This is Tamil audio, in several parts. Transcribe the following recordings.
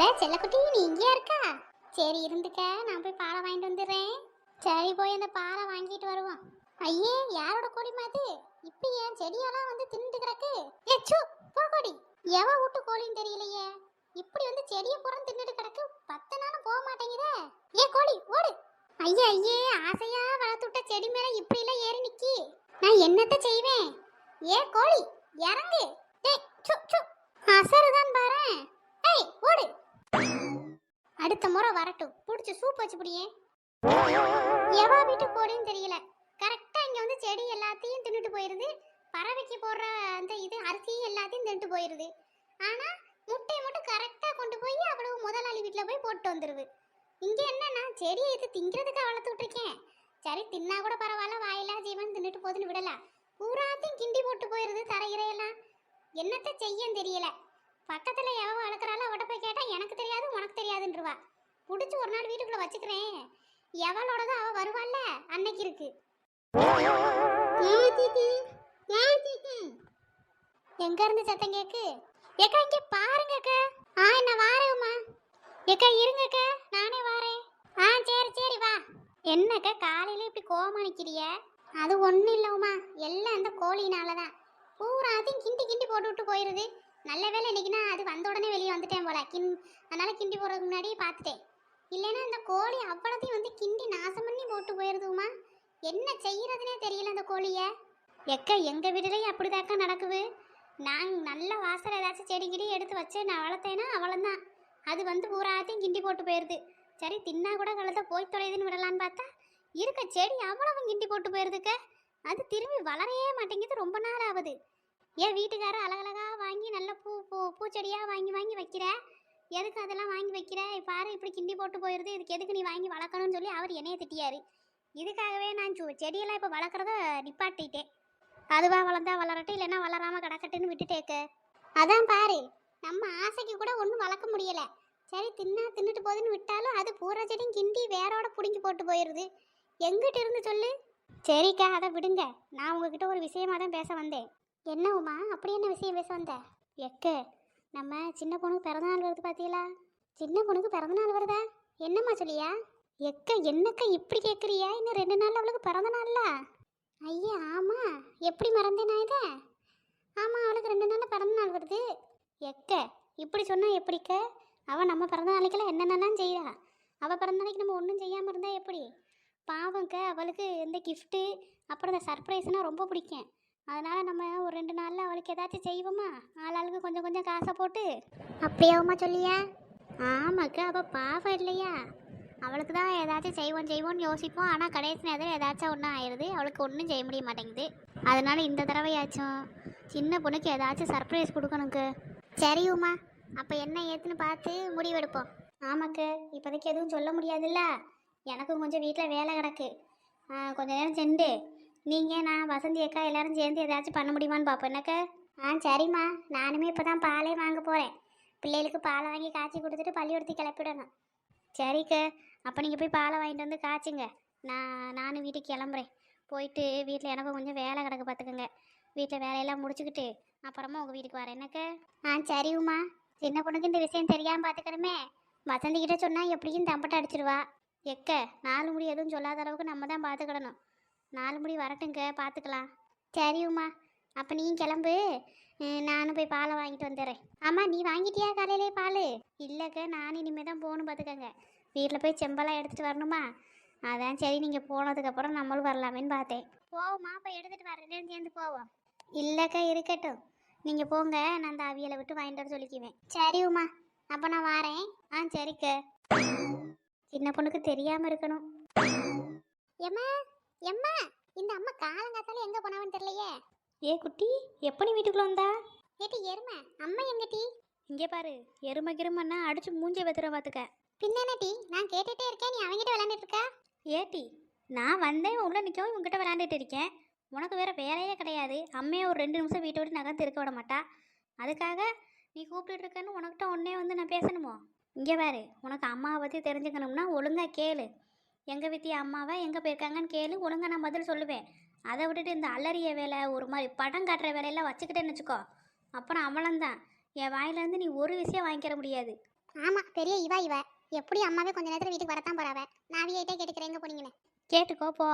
அட செல்லக்குட்டி நீ இங்கேயா இருக்கா? சரி இருந்துக்க, நான் போய் பாலை வாங்கிட்டு வந்துடுறேன். சரி போய் அந்த பாலை வாங்கிட்டு வருவோம். ஐயே யாரோட கோழிமா அது? இப்ப ஏன் செடியெல்லாம் வந்து தின்னுட்டு கிடக்கு? ஏ சு போ கோழி. எவ வீட்டு கோழின்னு தெரியலையே, இப்படி வந்து செடியை பூரா தின்னுட்டு கிடக்கு. 10 நாளும் போக மாட்டேங்குதே. ஏ கோழி ஓடு. ஐயே ஐயே ஆசையா வளர்த்து விட்ட செடி மேல இப்படி எல்லாம் ஏறி நிக்கி. நான் என்னத்த செய்வேன்? ஏ கோழி இறங்கு. டேய் சு சு அசருதான் பாரேன். ஏய் ஓடு. அடுத்த முறை வரட்டும், புடிச்சு சூப் வச்சு புடியே. எவா வீட்டு கோழின்னு தெரியல, கரெக்டா இங்க வந்து செடி எல்லாத்தையும் தின்னுட்டு போயிருது. பறவைக்கு போடுற அந்த இது அரிசியும் எல்லாத்தையும் தின்னுட்டு போயிருது. ஆனா முட்டையை மட்டும் கரெக்டா கொண்டு போய் அவ்வளவு முதலாளி வீட்டுல போய் போட்டு வந்துருது. இங்க என்னன்னா செடியை இது திங்கிறதுக்கு வளர்த்து விட்டுருக்கேன். சரி தின்னா கூட பரவாயில்ல, வாயிலா ஜீவன் தின்னுட்டு போதுன்னு விடல. பூராத்தையும் கிண்டி போட்டு போயிருது தரையிறையெல்லாம். என்னத்த செய்யன்னு தெரியல. பக்கத்துல எவ வளர்க்குறாளோ அவட்ட போய் கேட்டா எனக்கு தெரியாது உனக்கு தெரியாதுன்றவா. புடிச்சு ஒரு நாள் வீட்டுக்குள்ள வச்சுக்கிறேன். எவளோடதான் அவ வருவாள்ல அன்னைக்கு இருக்கு. எங்க இருந்து சத்தம் கேக்கு? ஏக்கா இங்க பாருங்க அக்கா. என்ன வாரேம்மா. ஏக்கா இருங்க அக்கா, நானே வாரேன். சரி சரி வா. என்னக்கா காலையில இப்படி கோவமா நிக்கிறிய? அது ஒண்ணும் இல்லவுமா, எல்லாம் அந்த கோழினாலதான். பூராத்தையும் கிண்டி கிண்டி போட்டு விட்டு போயிருது. நல்ல வேலை இன்னைக்குன்னா அது வந்த உடனே வெளியே வந்துட்டேன் போல. அதனால கிண்டி போடுறதுக்கு முன்னாடியே பார்த்துட்டேன். இல்லைன்னா அந்த கோழி அவ்வளோத்தையும் வந்து கிண்டி நாசம் பண்ணி போட்டு போயிருதுமா. என்ன செய்யறதுனே தெரியல அந்த கோழியை. எக்க எங்கள் வீட்டுலேயும் அப்படிதாக்கா நடக்குது. நான் நல்ல வாசல் ஏதாச்சும் செடி கிடி எடுத்து வச்சு நான் வளர்த்தேன்னா அவ்வளோதான், அது வந்து பூராத்தையும் கிண்டி போட்டு போயிடுது. சரி தின்னா கூட கழுத்தை போய் தொலைதுன்னு விடலான்னு பார்த்தா இருக்க செடி அவ்வளவும் கிண்டி போட்டு போயிருதுக்க. அது திரும்பி வளரையே மாட்டேங்குது, ரொம்ப நாள் ஆகுது. ஏன் வீட்டுக்காரர் அழகழகா வாங்கி நல்ல பூச்செடியாக வாங்கி வாங்கி வைக்கிற, எதுக்கு அதெல்லாம் வாங்கி வைக்கிற? பாரு இப்படி கிண்டி போட்டு போயிடுது, இதுக்கு எதுக்கு நீ வாங்கி வளர்க்கணும்னு சொல்லி அவர் என்னைய திட்டியாரு. இதுக்காகவே நான் செடியெல்லாம் இப்போ வளர்க்குறத நிப்பாட்டிட்டேன். அதுவாக வளர்ந்தா வளரட்டும், இல்லைன்னா வளராமல் கிடக்கட்டுன்னு விட்டுட்டேக்க. அதான் பாரு, நம்ம ஆசைக்கு கூட ஒன்றும் வளர்க்க முடியலை. சரி தின்னுட்டு போகுதுன்னு விட்டாலும் அது பூரா செடியும் கிண்டி வேரோட பிடுங்கி போட்டு போயிடுது. எங்கிட்ட இருந்து சொல்லு. சரிக்கா அதை விடுங்க, நான் உங்ககிட்ட ஒரு விஷயமா தான் பேச வந்தேன். என்ன உமா, அப்படி என்ன விஷயம் பேச வந்த? எக்க நம்ம சின்ன பொண்ணுக்கு பிறந்தநாள் வருது பார்த்தீங்களா? சின்ன பொண்ணுக்கு பிறந்தநாள் வருதா? என்னம்மா சொல்லியா? எக்க என்னக்கா இப்படி கேட்குறியா? இன்னும் 2 நாள் அவளுக்கு பிறந்த நாள்ல. ஐயா ஆமாம், எப்படி மறந்தேன் நான் இதை? ஆமாம் அவளுக்கு 2 நாளில் பிறந்த நாள் வருது. எக்க இப்படி சொன்னால் எப்படிக்க? அவள் நம்ம பிறந்த நாளைக்கெல்லாம் என்னென்னலாம் செய்யறா. அவள் பிறந்த நாளைக்கு நம்ம ஒன்றும் செய்யாமல் இருந்தால் எப்படி? பாவங்க, அவளுக்கு இந்த கிஃப்ட்டு அப்புறம் இந்த சர்ப்ரைஸ்னால் ரொம்ப பிடிக்கும். அதனால் நம்ம ஒரு 2 நாளில் அவளுக்கு ஏதாச்சும் செய்வோமா? ஆளாளுக்கு கொஞ்சம் கொஞ்சம் காசை போட்டு. அப்படியாவுமா சொல்லியா? ஆமாக்கா, அவள் பாவம் இல்லையா? அவளுக்கு தான் ஏதாச்சும் செய்வோன்னு யோசிப்போம். ஆனால் கடைசி நேரத்தில் ஏதாச்சும் ஒன்றும் ஆயிடுது, அவளுக்கு ஒன்றும் செய்ய முடிய மாட்டேங்குது. அதனால் இந்த தடவையாச்சும் சின்ன பொண்ணுக்கு ஏதாச்சும் சர்ப்ரைஸ் கொடுக்கணுங்க. சரி உமா, அப்போ என்ன ஏற்றுன்னு பார்த்து முடிவெடுப்போம். ஆமாக்க, இப்போதைக்கு எதுவும் சொல்ல முடியாதுல்ல. எனக்கும் கொஞ்சம் வீட்டில் வேலை கிடக்கு. கொஞ்சம் நேரம் சென்று நீங்கள் நான் வசந்தி அக்கா எல்லாரும் சேர்ந்து ஏதாச்சும் பண்ண முடியுமான்னு பார்ப்போம். என்னக்க? சரிம்மா, நானுமே இப்போ தான் பாலே வாங்க போகிறேன். பிள்ளைகளுக்கு பாலை வாங்கி காய்ச்சி கொடுத்துட்டு பள்ளிக்கூடத்துக்கு கிளப்பிடணும். சரிக்க, அப்போ நீங்கள் போய் பாலை வாங்கிட்டு வந்து காய்ச்சுங்க. நானும் வீட்டுக்கு கிளம்புறேன். போயிட்டு வீட்டில் எனக்கும் கொஞ்சம் வேலை கிடக்கு பார்த்துக்கோங்க. வீட்டில் வேலையெல்லாம் முடிச்சுக்கிட்டு அப்புறமா உங்கள் வீட்டுக்கு வரேன். என்னக்க? சரிம்மா, சின்ன பொண்ணுக்கு இந்த விஷயம் தெரியாமல் பார்த்துக்கணுமே. வசந்திக்கிட்ட சொன்னால் எப்படியும் தம்பட்டை அடிச்சிருவா. எக்க 4 முடி எதுவும் சொல்லாத அளவுக்கு நம்ம தான் பார்த்துக்கிடணும். 4 முடி வரட்டுங்க, பார்த்துக்கலாம். சரி உமா, அப்போ நீ கிளம்பு, நானும் போய் பாலை வாங்கிட்டு வந்துடுறேன். ஆமாம், நீ வாங்கிட்டியா காலையிலே பால்? இல்லைக்க, நானும் இனிமேல் தான் போகணும் பார்த்துக்கங்க. வீட்டில் போய் செம்பெல்லாம் எடுத்துகிட்டு வரணுமா? அதான் சரி நீங்கள் போனதுக்கப்புறம் நம்மளும் வரலாமேன்னு பார்த்தேன். போவோம்மா, அப்போ எடுத்துகிட்டு வர 2 பேரும் சேர்ந்து போவோம். இல்லைக்கா இருக்கட்டும், நீங்கள் போங்க, நான் அந்த அவியலை விட்டு வாங்கிட்டு வர சொல்லிக்குவேன். சரி உமா, அப்போ நான் வரேன். சரிக்க. சின்ன பொண்ணுக்கு தெரியாமல் இருக்கணும். எம்மா எம்மா, இந்த அம்மா காலங்காத்தால எங்க போனவன்னு தெரியலையே. ஏ குட்டி, எப்போ நீ வீட்டுக்குள்ள வந்தா? ஏட்டி எருமை, அம்மா எங்கட்டி? இங்கே பாரு, எருமை கிருமன்னா அடிச்சு மூஞ்சை வெத்துற பார்த்துக்க. பின்னடி நான் கேட்டுட்டே இருக்கேன், நீ அவங்கிட்ட விளையாண்டுட்டு இருக்க. ஏட்டி நான் வந்தேன், உள்ள நிற்கவும் உங்ககிட்ட விளையாண்டுட்டு இருக்கேன். உனக்கு வேற வேலையே கிடையாது. அம்மையை ஒரு 2 நிமிஷம் வீட்டை விட்டு நகர்ந்து இருக்க விட மாட்டா. அதுக்காக நீ கூப்பிட்டு இருக்கேன்னு உனக்கிட்ட உடனே வந்து நான் பேசணுமோ? இங்கே பாரு, உனக்கு அம்மாவை பற்றி தெரிஞ்சுக்கணும்னா ஒழுங்காக கேளு. எங்கள் வீட்டி அம்மாவை எங்கே போயிருக்காங்கன்னு கேளு, ஒழுங்காக நான் பதில் சொல்லுவேன். அதை விட்டுட்டு இந்த அலறிய வேலை, ஒரு மாதிரி படம் காட்டுற வேலையெல்லாம் வச்சுக்கிட்டேன்னு வச்சுக்கோ, அப்புறம் அவளந்தான் என் வாயிலேருந்து நீ ஒரு விஷயம் வாங்கிக்கிற முடியாது. ஆமா பெரிய இவ எப்படி அம்மாவே கொஞ்ச நேரத்துல வீட்டுக்கு வரத்தான் போறாவ. நான் அவியிட்டே கேட்டுக்கிறேன் எங்க போனீங்கன்னு. கேட்டுக்கோ போ.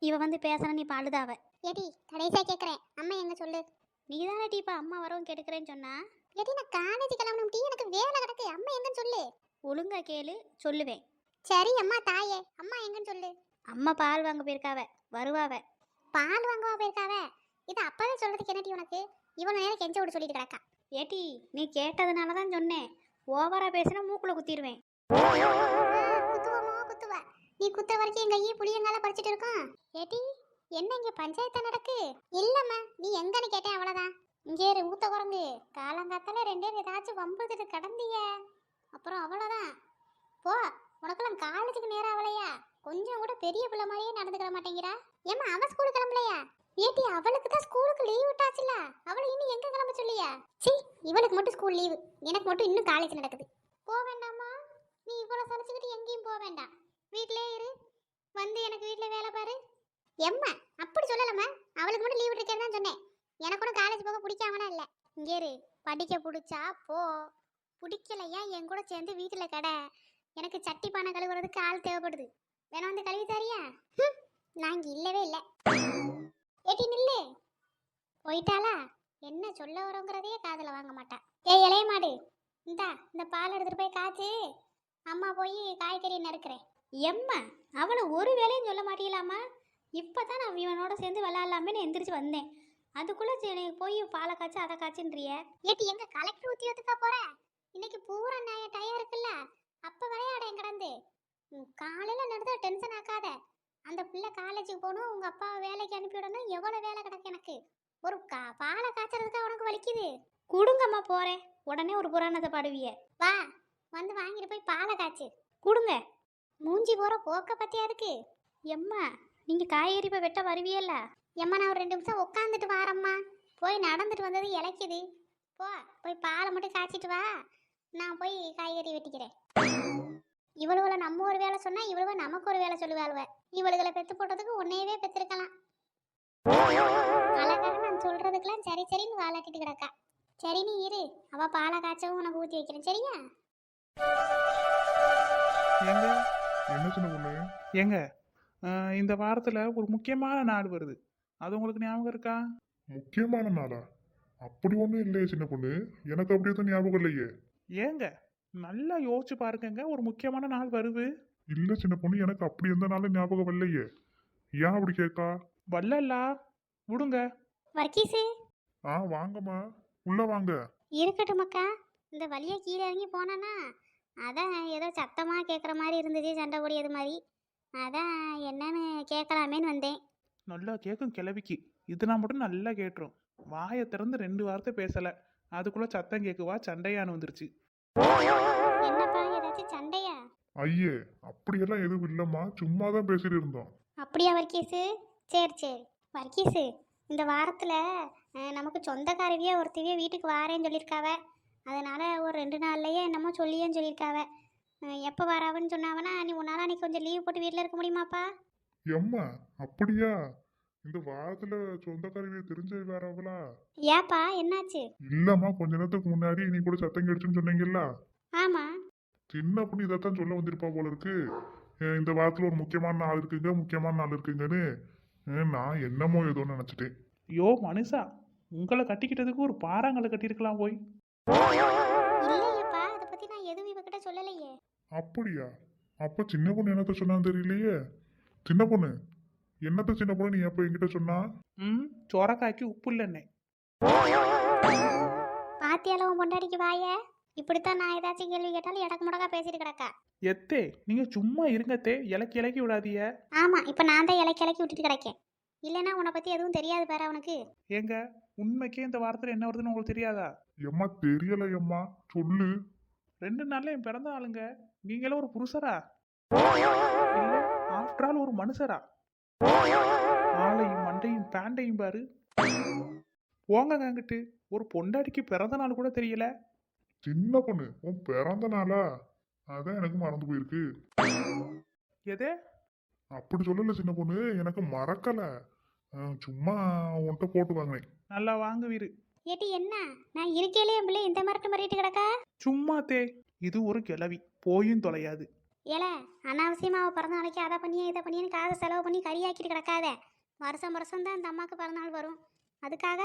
இவ வந்து பேசணும் நீ பாழுதாவ. ஏடி கடைசியா கேக்குறேன் அம்மா எங்க சொல்லு. நீ தானே டீப்பா அம்மா வரவும் கேட்டுக்கிறேன்னு சொன்னா. ஏடி நான் காலேஜ் கிளம்பணும் டீ எனக்கு வேலை கிடக்கு அம்மா எங்கன்னு சொல்லு. ஒழுங்கா கேளு சொல்லுவேன். சரி அம்மா தாயே அம்மா எங்கன்னு சொல்லு. அம்மா பால் வாங்க போயிருக்காவ வருவாவ. பால் வாங்கவா போயிருக்காவ? இது அப்பவே சொல்றதுக்கு என்னடி உனக்கு? இவ்வளவு நேரம் கெஞ்ச விட சொல்லிட்டு கிடக்கா. ஏடி நீ கேட்டதுனால தான் சொன்னேன். ஓவரா பேசினா மூக்குல குத்திடுவேன். குத்துவமோ குத்துவ. நீ குத்துற வரைக்கும் எங்க ஐயே புளியங்கால பறிச்சிட்டு இருக்கோம். ஏடி என்ன இங்க பஞ்சாயத்து நடக்கு? இல்லம்மா நீ எங்கன்னு கேட்டேன் அவ்வளவுதான். இங்கே ஊத்த குரங்கு காலங்காத்தால ரெண்டே ஏதாச்சும் வம்புதுட்டு கடந்திய அப்புறம் அவ்வளவுதான். போ உனக்கெல்லாம் காலேஜுக்கு நேரம் ஆகலையா? கொஞ்சம் கூட பெரிய பிள்ளை மாதிரியே நடந்துக்கிற மாட்டேங்கிறா. ஏமா அவ ஸ்கூலுக்கு கிளம்பலையா? ஏட்டி அவளுக்கு தான் ஸ்கூலுக்கு லீவ் விட்டாச்சுல. அவளை இன்னும் எங்க கிளம்ப சொல்லியா? சி இவளுக்கு மட்டும் ஸ்கூல் லீவு, எனக்கு மட்டும் இன்னும் காலேஜ் நடக்குது. போக வேண்டாமா? நீ இவ்வளவு சலிச்சுக்கிட்டு எங்கேயும் போக வேண்டாம். வீட்டிலே இரு. வந்து எனக்கு வீட்டில் வேலை பாரு. எம்மா அப்படி சொல்லலம்மா. அவளுக்கு மட்டும் லீவ் விட்டுருக்கேன்னு தான் சொன்னேன். எனக்கு கூட காலேஜ் போக பிடிக்காமனா இல்லை. இங்கே இரு. படிக்க பிடிச்சா போ. பிடிக்கலையா என் கூட சேர்ந்து வீட்டில் கடை. எனக்கு சட்டி பானை கழுவுறதுக்கு ஆள் தேவைப்படுது. வேணா வந்து கழுவி தரியா? நான் இங்கே இல்லவே இல்லை. ஏட்டி நில்லு. போயிட்டாளா? என்ன சொல்ல வரோங்கிறதையே காதில் வாங்க மாட்டா. ஏய் இளைய மாடு இந்தா இந்த பால் எடுத்துட்டு போய் காய்ச்சி அம்மா போய் காய்கறி நறுக்கிறேன். எம்மா அவளை ஒரு வேலையும் சொல்ல மாட்டீங்களாம்மா? இப்போதான் நான் இவனோட சேர்ந்து விளாட்லாமேன்னு எந்திரிச்சு வந்தேன். அதுக்குள்ளே சரி போய் பாலை காய்ச்சி அதை காய்ச்சின்றிய. ஏட்டி எங்க கலெக்டர் உத்தியோகத்துக்கா போற? இன்னைக்கு பூரா டயம் இருக்குல்ல அப்போ விளையாடேன் கிடந்து. காலையில் நடந்த டென்ஷன் ஆக்காத. அந்த பிள்ளை காலேஜுக்கு போகணும், உங்கள் அப்பா வேலைக்கு அனுப்பிவிடணும். எவ்வளோ வேலை கிடக்கு எனக்கு. ஒரு பாலை காய்ச்சறதுக்கா உனக்கு வலிக்குது? கொடுங்கம்மா போகிறேன். உடனே ஒரு புராணத்தை பாடுவிய. வா வந்து வாங்கிட்டு போய் பாலை காய்ச்சி கொடுங்க. மூஞ்சி போகிற போக்க பற்றியா இருக்கு? எம்மா நீங்கள் காய்கறி இப்போ வெட்ட வருவியல்ல? எம்மா நான் ஒரு 2 நிமிஷம் உட்காந்துட்டு வாரம்மா. போய் நடந்துட்டு வந்தது இலைக்குது. போய் பாலை மட்டும் காய்ச்சிட்டு வா. நான் போய் காய்கறி வெட்டிக்கிறேன். இவளுகளை நம்ம ஒரு வேலை சொன்னா இவளுவ நமக்கு ஒரு வேலை சொல்லுவாளுவ. இவளுகளை பெத்து போட்டதுக்கு உன்னையவே பெத்திருக்கலாம். அழகாக நான் சொல்றதுக்கெல்லாம் சரி சரின்னு வாழாட்டிட்டு கிடக்கா. சரி நீ இரு. அவ பாலை காய்ச்சவும் உனக்கு ஊற்றி வைக்கிறேன் சரியா? ஏங்க என்ன சின்ன பொண்ணு? ஏங்க இந்த வாரத்தில் ஒரு முக்கியமான நாள் வருது. அது உங்களுக்கு ஞாபகம் இருக்கா? முக்கியமான நாளா? அப்படி ஒன்றும் இல்லையே சின்ன பொண்ணு, எனக்கு அப்படி எதுவும் ஞாபகம் இல்லையே. ஏங்க நல்லா யோசிச்சு பாருங்கங்க, ஒரு முக்கியமான நாள் வருது. இல்லை சின்ன பொண்ணு, எனக்கு அப்படி எந்த நாளும் ஞாபகம் இல்லையே. ஏன் அப்படி கேட்கா? வல்லல்லா விடுங்க. வர்க்கீஸு வாங்கம்மா, உள்ள வாங்க. இருக்கட்டும் அக்கா. இந்த வழியா கீழே இறங்கி போனானா அதான் ஏதோ சத்தமாக கேட்குற மாதிரி இருந்துச்சு, சண்டை போடியது மாதிரி. அதான் என்னன்னு கேட்கலாமேன்னு வந்தேன். நல்லா கேட்கும் கிளவிக்கு. இதுனா மட்டும் நல்லா கேட்டுரும். வாயை திறந்து 2 வார்த்தை பேசலை, அதுக்குள்ளே சத்தம் கேட்குவா சண்டையான்னு வந்துருச்சு. என்னப்பா ஏதாச்சும் சண்டையா? ஐயே அப்படியெல்லாம் எதுவும் இல்லைம்மா, சும்மா தான் பேசிட்டு இருந்தோம். அப்படியா வர்க்கீஸு? சரி சரி வர்க்கீஸு, இந்த வாரத்தில் நமக்கு சொந்தக்காரவியே ஒருத்தவியே வீட்டுக்கு வாரேன்னு சொல்லியிருக்காவ. அதனால் ஒரு 2 நாள்லையே என்னமோ சொல்லியேன்னு சொல்லியிருக்காவ. எப்போ வராவன்னு சொன்னாவனா நீ உன்னால் அன்றைக்கி கொஞ்சம் லீவ் போட்டு வீட்டில் இருக்க முடியுமாப்பா? எம்மா அப்படியா? இந்த வாரத்துல சொந்தக்காரவிய தெரிஞ்ச வேறவங்களா? ஏப்பா என்னாச்சு? இல்லம்மா, கொஞ்ச நேரத்துக்கு முன்னாடி நீ கூட சத்தம் கேடுச்சுன்னு சொன்னீங்கல்ல. ஆமாம். சின்ன பொண்ணு இதைத்தான் சொல்ல வந்திருப்பா போல இருக்கு. இந்த வாரத்துல ஒரு முக்கியமான நாள் இருக்குங்க, முக்கியமான நாள் இருக்குங்கன்னு. நான் என்னமோ ஏதோ நினைச்சிட்டேன். ஐயோ மனுஷா, உங்களை கட்டிக்கிட்டதுக்கு ஒரு பாறாங்களை கட்டியிருக்கலாம் போய். இல்லையப்பா, அதை பற்றி நான் எதுவும் இவகிட்ட சொல்லலையே. அப்படியா? அப்ப சின்ன பொண்ணு என்னத்த சொன்னான்னு தெரியலையே. சின்ன பொண்ணு என்னத்த சின்ன பொண்ணு நீ எப்ப என்கிட்ட சொன்னா? சொரக்காய்க்கு உப்பு இல்லைன்னே. பாத்தியாலும் பொண்டாடிக்கு வாய. இப்படித்தான் நான் ஏதாச்சும் கேள்வி கேட்டாலும் இடக்கு முடக்கா பேசிட்டு கிடக்கா. எத்தே நீங்க சும்மா இருங்கத்தே, இலக்கி இலக்கி விடாதீங்க. ஆமா, இப்ப நான் தான் இலக்கி விட்டுட்டு கிடக்கேன். இல்லைன்னா உன்னை பத்தி எதுவும் தெரியாது பாரு அவனுக்கு. ஏங்க உண்மைக்கே இந்த வாரத்தில் என்ன வருதுன்னு உங்களுக்கு தெரியாதா? எம்மா தெரியல எம்மா, சொல்லு. 2 நாள்ல என் பிறந்த ஆளுங்க. நீங்களும் ஒரு புருஷரா இல்ல ஆஃப்டர் ஆல் ஒரு மனுஷரா? ஆளையும் மண்டையும் பேண்டையும் பாரு. போங்க அங்கிட்டு. ஒரு பொண்டாடிக்கு பிறந்த நாள் கூட தெரியல. சின்ன பொண்ணு உன் பிறந்த நாளா? அதான் எனக்கு மறந்து போயிருக்கு. எதே? அப்படி சொல்லல சின்ன பொண்ணு, எனக்கு மறக்கல. சும்மா உன்கிட்ட போட்டு வாங்கினேன். நல்லா வாங்குவீரு. ஏட்டி என்ன நான் இருக்கையிலே என் பிள்ளை இந்த மரட்டு மறிட்டு கிடக்கா? சும்மா தே, இது ஒரு கிளவி போயும் தொலையாது. ஏல அனாவசியமா அவள் பிறந்த நாளைக்கு அதை பண்ணியே இதை பண்ணியேன்னு காசை செலவு பண்ணி கறியாக்கிட்டு கிடக்காத. வருஷம் வருஷம் தான் இந்த அம்மாவுக்கு பிறந்தநாள் வரும். அதுக்காக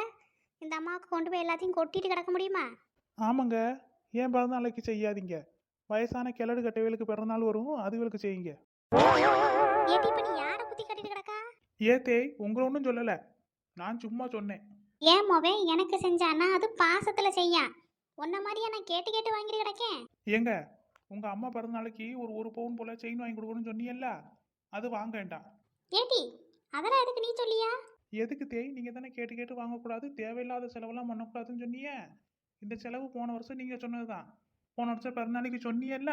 இந்த அம்மாவுக்கு கொண்டு போய் எல்லாத்தையும் கொட்டிட்டு கிடக்க முடியுமா? ஆமாங்க, ஏன் பிறந்த நாளைக்கு செய்யாதீங்க. வயசான கிழடு கட்டைகளுக்கு பிறந்தநாள் வரும், அதுகளுக்கு செய்யுங்க. ஏட்டி இப்ப நீ யாரை குத்தி கட்டிட்டு கிடக்கா? ஏ தேய், உங்களை ஒன்றும் சொல்லலை, நான் சும்மா சொன்னேன். ஏன் மோவே எனக்கு செஞ்சானா அது பாசத்துல செய்யா. உன்ன மாதிரியா நான் கேட்டு கேட்டு வாங்கிட்டு கிடக்கேன். ஏங்க, உங்க அம்மா பிறந்த நாளைக்கு ஒரு பவுன் போல செயின் வாங்கி கொடுக்கணும்னு சொன்னீங்கல்ல, அது வாங்க வேண்டாம். ஏட்டி அதெல்லாம் எதுக்கு நீ சொல்லியா? எதுக்கு தேய், நீங்க தானே கேட்டு கேட்டு வாங்கக்கூடாது, தேவையில்லாத செலவெல்லாம் பண்ணக்கூடாதுன்னு சொன்னீங்க. இந்த செலவு போன வருஷம் நீங்க சொன்னதுதான். போன வருஷம் பிறந்த நாளைக்கு சொன்னீங்கல்ல,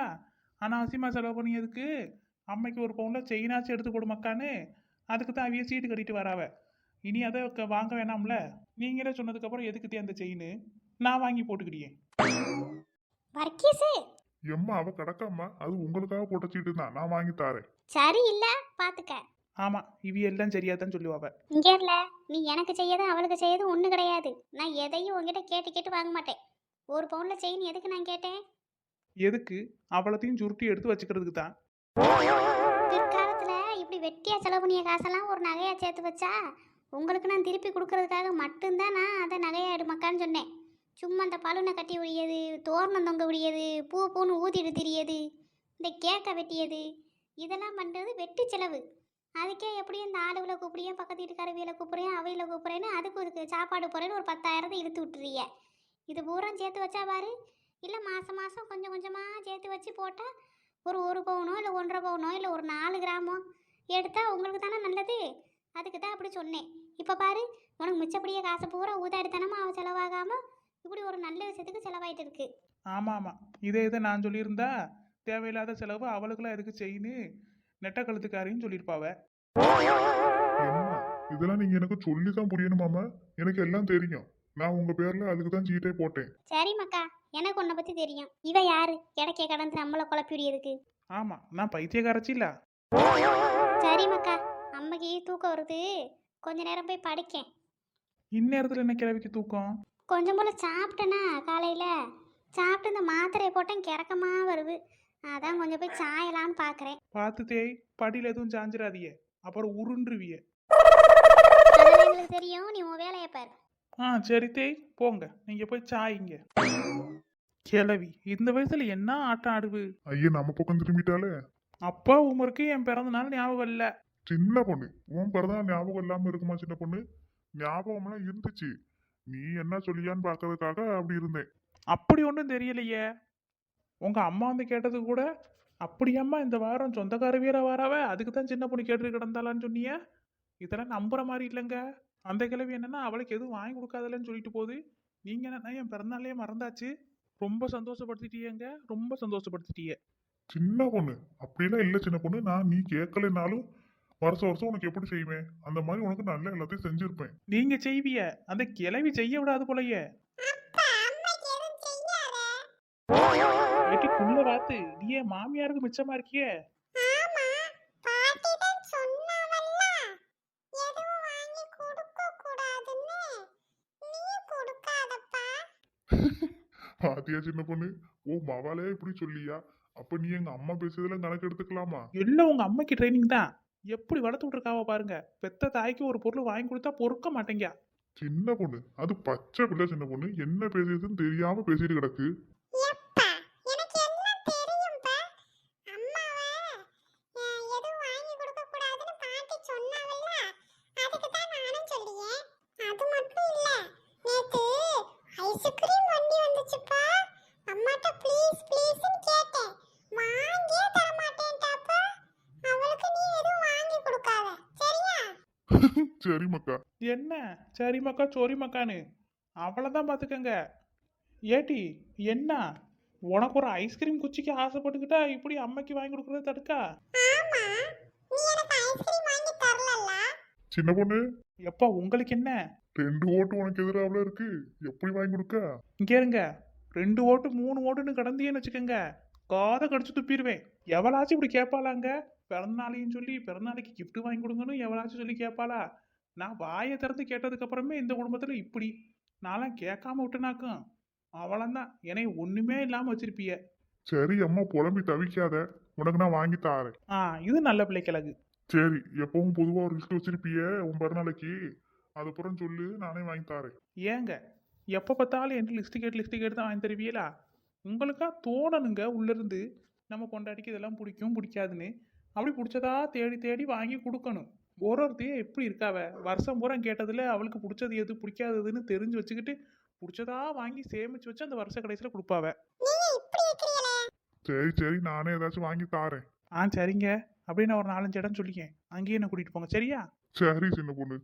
அனாவசியமா செலவு பண்ணியதுக்கு அம்மைக்கு ஒரு பவுன்ல செயினாச்சும் எடுத்து கொடுமக்கான்னு, அதுக்கு தான் அவிய சீட்டு கட்டிட்டு வராவ. இனி அதை வாங்க வேணாம்ல. நீங்களே சொன்னதுக்கப்புறம் எதுக்கு தே அந்த செயின் நான் வாங்கி போட்டுக்கிட்டேன். வர்க்கீஸு எம்மா அவ கிடக்காம்மா, அது உங்களுக்காக போட்ட சீட்டு தான், நான் வாங்கி தாரேன். சரி இல்ல பாத்துக்க. ஆமா, இவி எல்லாம் சரியாதான் சொல்லுவாவ. இங்க இல்ல நீ எனக்கு செய்யது அவளுக்கு செய்யது ஒண்ணு கிடையாது. நான் எதையும் உங்ககிட்ட கேட்டு கேட்டு வாங்க மாட்டேன். ஒரு பவுன்ல செயின் எதுக்கு நான் கேட்டேன்? எதுக்கு? அவளத்தையும் சுருட்டி எடுத்து வச்சுக்கிறதுக்கு தான். பிற்காலத்துல இப்படி வெட்டியா செலவு பண்ணிய காசெல்லாம் ஒரு நகையா சேர்த்து வச்சா உங்களுக்கு நான் திருப்பி கொடுக்கறதுக்காக மட்டும்தான் நான் அதை நகையா எடுமக்கான்னு சொன்னேன். சும்மா அந்த பலூனை கட்டி விடியது, தோரணம் தொங்க விடியது, பூன்னு ஊதிட்டு திரியது, இந்த கேக்கை வெட்டியது, இதெல்லாம் பண்ணுறது வெட்டி செலவு. அதுக்கே எப்படியும் இந்த ஆளுகளை கூப்பிடுறேன், பக்கத்து வீட்டுக்காரவியில் கூப்பிட்றேன், அவையில் கூப்பிட்றேன்னு அதுக்கு சாப்பாடு போகிறேன்னு ஒரு 10,000 இழுத்து விட்டுறிய. இது பூரா சேர்த்து வச்சா பாரு. இல்லை மாதம் மாதம் கொஞ்சம் கொஞ்சமாக சேர்த்து வச்சு போட்டால் ஒரு பவுனோ இல்லை 1.5 பவுனோ இல்லை ஒரு 4 கிராமோ எடுத்தால் உங்களுக்கு தானே நல்லது. அதுக்கு தான் அப்படி சொன்னேன். இப்போ பாரு, உனக்கு மிச்சப்படியே காசை பூரா ஊதாடித்தனமாக அவன் செலவாகாமல் இப்படி ஒரு நல்ல விஷயத்துக்கு செலவாயிட்டு இருக்கு. ஆமா ஆமா, இதை நான் சொல்லியிருந்தா தேவையில்லாத செலவு அவளுக்குலாம் எதுக்கு செய்யு நெட்ட கழுத்துக்காரின்னு சொல்லியிருப்பாவ. எம்மா இதெல்லாம் நீங்க எனக்கு சொல்லிதான் புரியணுமாமா, எனக்கு எல்லாம் தெரியும். நான் உங்க பேர்ல அதுக்கு தான் சீட்டே போட்டேன். சரி மக்கா, எனக்கு உன்னை பற்றி தெரியும். இவ யாரு கிடைக்க கடந்து நம்மளை குழப்பிடுறதுக்கு? ஆமா, நான் பைத்தியக்காரச்சி இல்ல. சரி மக்கா, அம்மைக்கு தூக்கம் வருது, கொஞ்ச நேரம் போய் படுக்கேன். இந்நேரத்துல என்ன கிழவிக்கு தூக்கம்? கொஞ்சம் போல சாப்பிட்டேனா காலையில், சாப்பிட்டு இந்த மாத்திரையை போட்டேன் கிறக்கமாக வருது. அதான் கொஞ்சம் போய் சாயலான்னு பார்க்குறேன். பார்த்து தேய், படியில் எதுவும் சாஞ்சிடாதிய, அப்புறம் உருண்டுருவிய. அதெல்லாம் எங்களுக்கு தெரியும், நீ உன் வேலையை பாரு. சரி தேய், போங்க, நீங்க போய் சாயிங்க. கிழவி இந்த வயசுல என்ன ஆட்டம் ஆடுவு? ஐயா நம்ம பக்கம் திரும்பிட்டாலே. அப்பா உமருக்கு என் பிறந்த நாள் ஞாபகம் இல்ல. சின்ன பொண்ணு, உன் பிறந்தநாள் ஞாபகம் இல்லாம இருக்குமா சின்ன பொண்ணு? ஞாபகம்லாம் இருந்துச்சு, நீ என்ன சொல்லியான்னு பார்க்கறதுக்காக அப்படி இருந்தேன். அப்படி ஒன்றும் தெரியலையே. உங்க அம்மா வந்து கேட்டது கூட, அப்படியம்மா இந்த வாரம் சொந்தக்கார வீர வாராவ, அதுக்கு தான் சின்ன பொண்ணு கேட்டு கிடந்தாளான்னு சொன்னிய. இதெல்லாம் நம்புற மாதிரி இல்லைங்க. அந்த கிழவி என்னன்னா அவளுக்கு எதுவும் வாங்கி கொடுக்காதலன்னு சொல்லிட்டு போகுது. நீங்க என்னன்னா என் பிறந்தநாளே மறந்தாச்சு. ரொம்ப சந்தோஷப்படுத்திட்டீங்க, ரொம்ப சந்தோஷப்படுத்திட்டீங்க. சின்ன பொண்ணு அப்படிலாம் இல்லை சின்ன பொண்ணு, நான் நீ கேட்கலனாலும் வருஷம் வருஷம் உனக்கு எப்படி செய்வேன் அந்த மாதிரி உனக்கு நல்ல எல்லாத்தையும் செஞ்சிருப்பேன். நீங்க செய்விய, அந்த கிழவி செய்ய விடாது போலயே. ஏட்டிக்குள்ள வாத்து, நீ என் மாமியாருக்கு மிச்சமா இருக்கியே. பாத்தியா சின்ன பொண்ணு, ஓ மவாலே இப்படி சொல்லியா? அப்ப நீ எங்க அம்மா பேசுறதுல கணக்கு எடுத்துக்கலாமா? எல்லாம் உங்க அம்மைக்கு ட்ரைனிங் தான். எப்படி வளர்த்து விட்டுருக்காவ பாருங்க. பெத்த தாய்க்கு ஒரு பொருள் வாங்கி கொடுத்தா பொறுக்க மாட்டேங்க. சின்ன பொண்ணு அது பச்சை பிள்ளை, சின்ன பொண்ணு என்ன பேசுறதுன்னு தெரியாம பேசிட்டு கிடக்கு. சரி மக்கா. என்ன சரி மக்கா சோரி மக்கான்னு அவ்வளோதான் பார்த்துக்கங்க. ஏட்டி என்ன, உனக்கு ஒரு ஐஸ்கிரீம் குச்சிக்கு ஆசைப்பட்டுக்கிட்டா இப்படி அம்மைக்கு வாங்கி கொடுக்குறது தடுக்கா? சின்ன பொண்ணு எப்பா உங்களுக்கு என்ன? 2 ஓட்டு உனக்கு எதிராக இருக்கு, எப்படி வாங்கி கொடுக்க? இங்க இருங்க, 2 ஓட்டு 3 ஓட்டுன்னு கடந்தியேன்னு வச்சுக்கோங்க, காதை கடிச்சு துப்பிடுவேன். எவளாச்சும் இப்படி கேட்பாளாங்க? பிறந்தநாளையும் சொல்லி பிறந்தநாளைக்கு கிஃப்ட் வாங்கி கொடுங்கன்னு எவளாச்சும் சொல்லி கேட்பாளா? நான் வாயை திறந்து கேட்டதுக்கு அப்புறமே இந்த குடும்பத்துல இப்படி நான்லாம் கேட்காம விட்டுனாக்கும் அவளந்தான் என்னை ஒண்ணுமே இல்லாம வச்சிருப்பிய. சரி அம்மா புலம்பி தவிக்காத, உனக்கு நான் வாங்கி தாரேன். இது நல்ல பிள்ளை கிழகு. சரி, எப்பவும் பொதுவா ஒரு லிஸ்ட் வச்சிருப்பிய உன் பிறநாளைக்கு, அதுக்கப்புறம் சொல்லு, நானே வாங்கி தாரேன். ஏங்க எப்போ பார்த்தாலும் என் லிஸ்ட் கேட்டு தான் வாங்கி தருவீங்களா? உங்களுக்கா தோணணுங்க உள்ளிருந்து நம்ம பொண்டாட்டிக்கு இதெல்லாம் பிடிக்கும் பிடிக்காதுன்னு. அப்படி பிடிச்சதா தேடி தேடி வாங்கி கொடுக்கணும். ஒருத்தையும் எப்படி இருக்காவ வருஷம் பூரா கேட்டதுல அவளுக்கு பிடிச்சது எது பிடிக்காததுன்னு தெரிஞ்சு வச்சுக்கிட்டு பிடிச்சதா வாங்கி சேமிச்சு வச்சு அந்த வருஷ கடைசியில் கொடுப்பாவ. சரி சரி, நானே ஏதாச்சும் வாங்கி தாரேன். சரிங்க. அப்படியே நான் ஒரு 4-5 இடம் சொல்லிக்கேன், அங்கேயே என்ன கூட்டிட்டு போங்க சரியா? சரி சின்ன பொண்ணு.